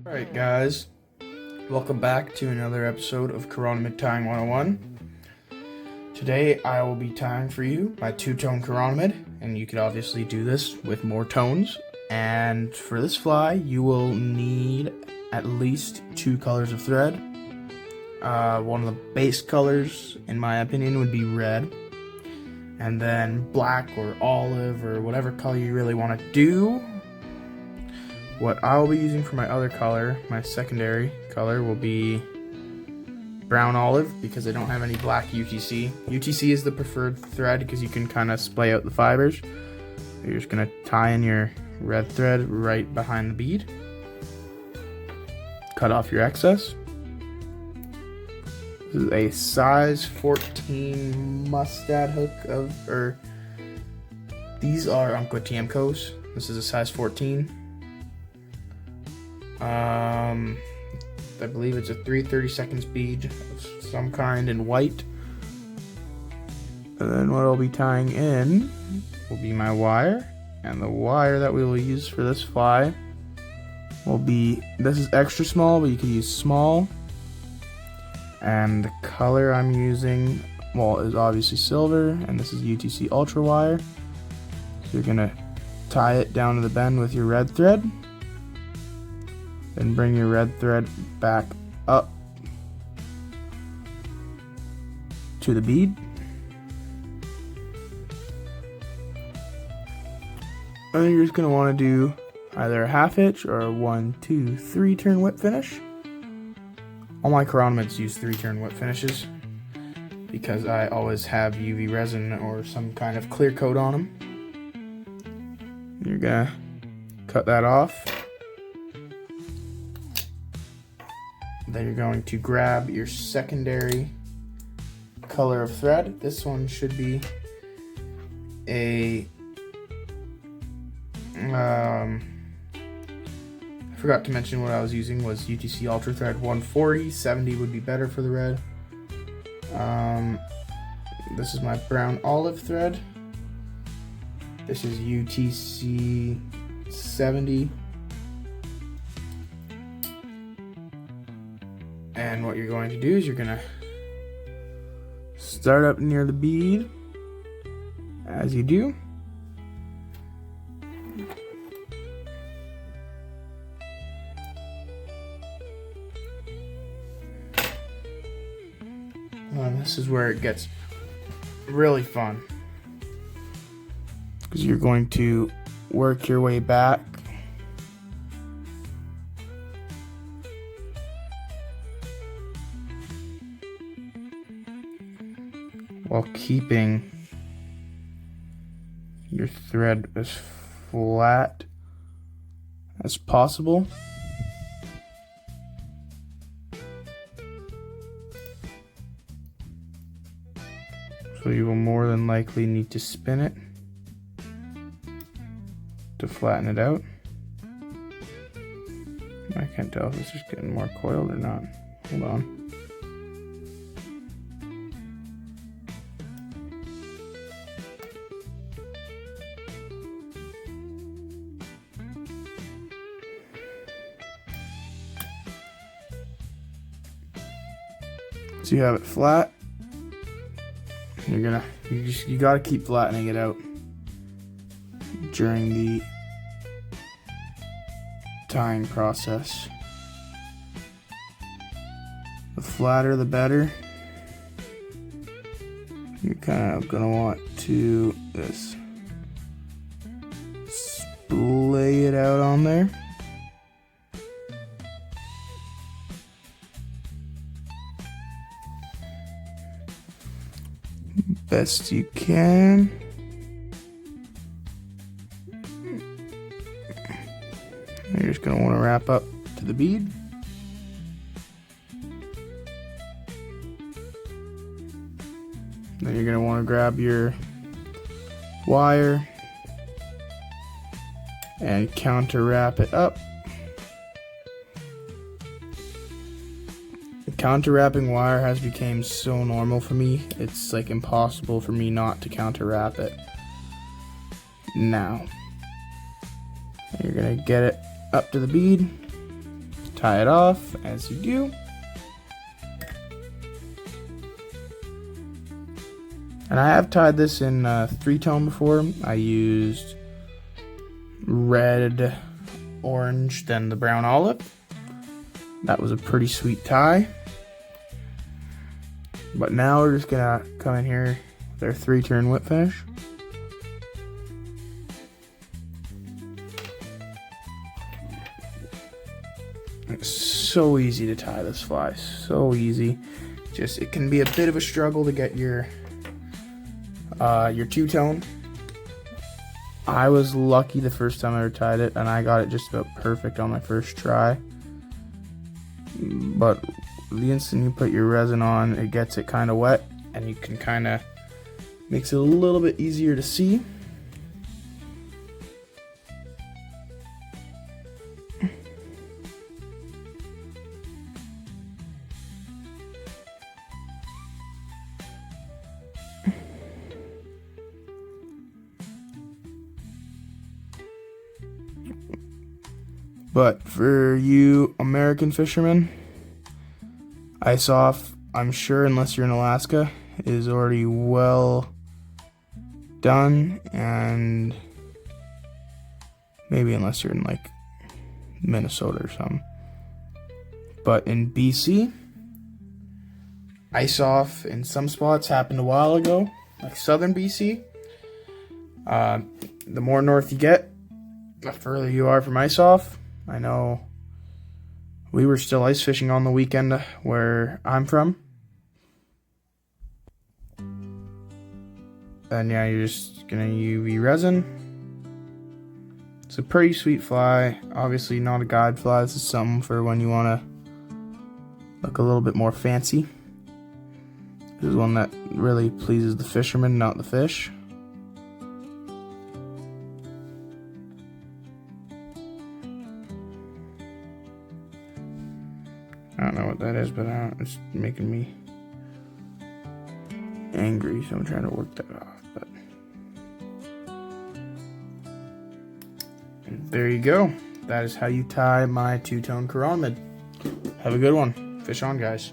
Alright guys, welcome back to another episode of chironomid tying 101. Today I will be tying for you my two-tone chironomid, and you could obviously do this with more tones. And for this fly, you will need at least 2 colors of thread. One of the base colors, in my opinion, would be red. And then black or olive or whatever color you really want to do. What I will be using for my other color, my secondary color, will be brown olive because I don't have any black UTC. UTC is the preferred thread because you can kind of splay out the fibers. You're just going to tie in your red thread right behind the bead. Cut off your excess. This is a size 14 mustad hook these are Umpqua Tiemcos. This is a size 14. I believe it's a 3/32 bead of some kind in white. And then what I'll be tying in will be my wire. And the wire that we will use for this fly will be, this is extra small, but you can use small. And the color I'm using, well, is obviously silver, and this is UTC Ultra wire. So you're gonna tie it down to the bend with your red thread. Then bring your red thread back up to the bead. And then you're just going to want to do either a half hitch or a 1, 2, 3 turn whip finish. All my chironomids use 3 turn whip finishes because I always have UV resin or some kind of clear coat on them. You're going to cut that off. Then you're going to grab your secondary color of thread. This one should be I forgot to mention what I was using was UTC Ultra Thread 140. 70 would be better for the red. This is my brown olive thread. This is UTC 70. And what you're going to do is you're going to start up near the bead, as you do. And this is where it gets really fun, because you're going to work your way back while keeping your thread as flat as possible. So you will more than likely need to spin it to flatten it out. I can't tell if it's just getting more coiled or not. Hold on. So you have it flat. You gotta keep flattening it out during the tying process. The flatter the better. You're kind of gonna want to splay it out on there. Best you can. You're just going to want to wrap up to the bead. Then you're going to want to grab your wire and counter wrap it up. Counter wrapping wire has become so normal for me, it's like impossible for me not to counter wrap it. Now, you're gonna get it up to the bead, tie it off as you do. And I have tied this in 3-tone before. I used red, orange, then the brown olive. That was a pretty sweet tie. But now we're just gonna come in here with our 3-turn whip finish. It's so easy to tie this fly, so easy. Just, it can be a bit of a struggle to get your 2-tone. I was lucky the first time I ever tied it, and I got it just about perfect on my first try. But the instant you put your resin on, it gets it kind of wet, and you can kind of makes it a little bit easier to see. But for you American fishermen, ice off, I'm sure, unless you're in Alaska, is already well done, and maybe unless you're in like Minnesota or something. But in BC, ice off in some spots happened a while ago, like southern BC. The more north you get, the further you are from ice off. I know we were still ice fishing on the weekend where I'm from. And yeah, you're just gonna UV resin. It's a pretty sweet fly. Obviously not a guide fly. This is something for when you wanna look a little bit more fancy. This is one that really pleases the fisherman, not the fish. I don't know what that is, but it's making me angry, so I'm trying to work that off. But and there you go. That is how you tie my 2-tone chironomid. Have a good one. Fish on, guys.